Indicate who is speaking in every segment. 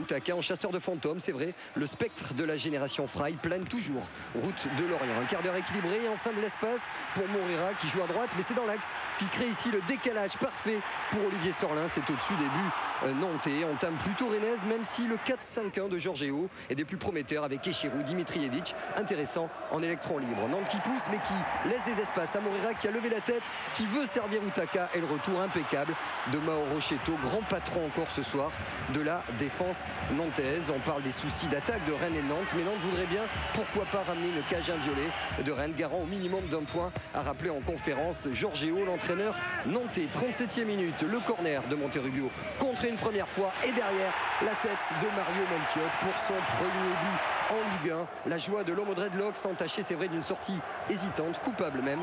Speaker 1: Outaka en chasseur de fantômes, c'est vrai. Le spectre de la génération Fry plane toujours route de Lorient. Un quart d'heure équilibré et en fin de l'espace pour Moreira qui joue à droite, mais c'est dans l'axe qui crée ici le décalage parfait pour Olivier Sorlin. C'est au-dessus des buts nantais. On tame plutôt rennaise, même si le 4-5-1 de Georgeo est des plus prometteurs avec Echirou, Dimitrijevic, intéressant en électron libre. Nantes qui pousse mais qui laisse des espaces à Moreira qui a levé la tête, qui veut servir Outaka et le retour impeccable de Mauro Cheto, grand patron encore ce soir de la défense nantaise. On parle des soucis d'attaque de Rennes et de Nantes, mais Nantes voudrait bien, pourquoi pas, ramener une cage inviolée de Rennes, garant au minimum d'un point, a rappelé en conférence Georgeo, l'entraîneur nantais. 37e minute, le corner de Monterrubio contré une première fois et derrière la tête de Mario Melchiot pour son premier but en Ligue 1. La joie de l'homme au dreadlock s'entachait, c'est vrai, d'une sortie hésitante, coupable même,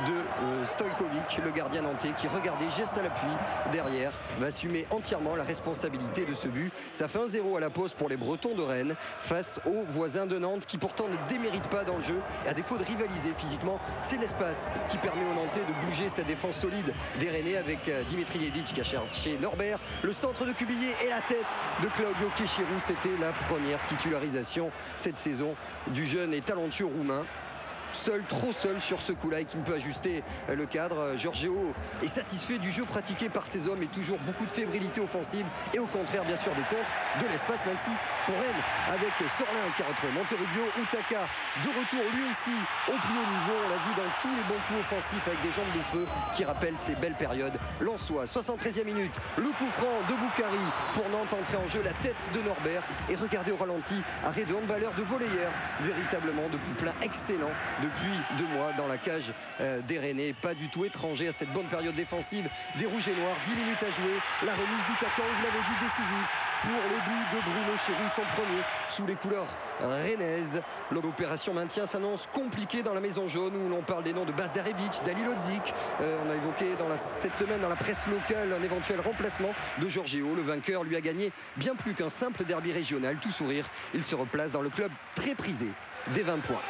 Speaker 1: de Stojkovic, le gardien nantais, qui regardait, geste à l'appui derrière, va assumer entièrement la responsabilité de ce but. Ça fait 1-0 à la pause pour les Bretons de Rennes face aux voisins de Nantes qui pourtant ne déméritent pas dans le jeu. Et à défaut de rivaliser physiquement, c'est l'espace qui permet aux Nantais de bouger sa défense solide des Rennais avec Dimitrijevic qui a cherché Norbert, le centre de Cubillet et la tête de Claudio Echirou. C'était la première titularisation cette saison du jeune et talentueux roumain. Seul, trop seul sur ce coup-là et qui ne peut ajuster le cadre. Georgeo est satisfait du jeu pratiqué par ses hommes et toujours beaucoup de fébrilité offensive et au contraire bien sûr des contres de l'espace, même si pour Rennes avec Sorlin qui a retrouvé Monterrubio, Outaka de retour lui aussi au plus haut niveau. On l'a vu dans tous les bons coups offensifs avec des jambes de feu qui rappellent ces belles périodes. Lensois, 73e minute, le coup franc de Boukari pour Nantes, entrée en jeu, la tête de Norbert et regardez au ralenti, arrêt de handballeur de volleyeur, véritablement de Pouplin excellent depuis 2 mois dans la cage des Rennais, pas du tout étranger à cette bonne période défensive des Rouges et Noirs. 10 minutes à jouer, la remise d'Outaka, vous l'avez dit, décisif pour le but de Bruno Cherou, son premier sous les couleurs rennaises. L'opération maintien s'annonce compliquée dans la maison jaune où l'on parle des noms de Bazdarevic, d'Ali Lodzik. On a évoqué cette semaine dans la presse locale un éventuel remplacement de Georgeo. Le vainqueur lui a gagné bien plus qu'un simple derby régional. Tout sourire, il se replace dans le club très prisé des 20 points.